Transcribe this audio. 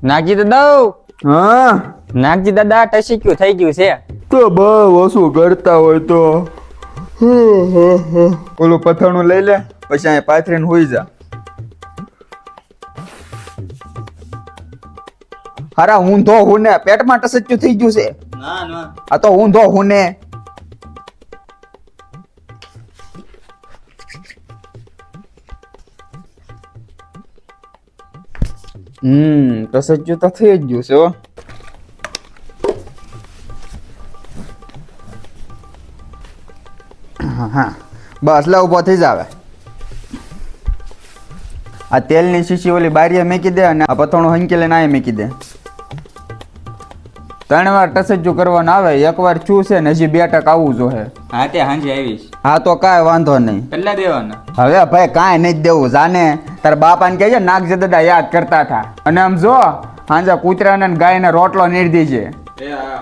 નાગજી દાદા હા નાગજી દાદા ટસીક્યું થઈ ગયું છે. તો બહુ ઓછું કરતા હોય તો ઓલું પથાણું લઈ લે પછી અહીંયા પાથરીને હોઈ જા. હારા ઊંધો હુને પેટમાં ટસચ્યું થઈ ગયું છે. ના ના આ તો ઊંધો હુને. ટસચ્યું તો થઈ જ ગયું છે હો. હા બસ લે ઉભો થઈ જાવે. આ તેલની શીશી ઓલી બારીએ મેકી દે અને આ પથાણું હંકી લઈને આ મેકી દે. 3 વાર ટસજ્જુ કરવાનું આવે, એકવાર છું છે ને હજી 2% આવવું જોઈએ. હા તે હાંજે આવીશ. હા તો કાંઈ વાંધો નહીં. કેટલા દેવાના? હવે ભાઈ કાંઈ નહીં જ દેવું. જાને તાર બાપાને કહેજે નાગજી દાદા યાદ કરતા હતા. અને આમ જો હાંજે કૂતરાને ને ગાયને રોટલો નીર દીજે. એ હા.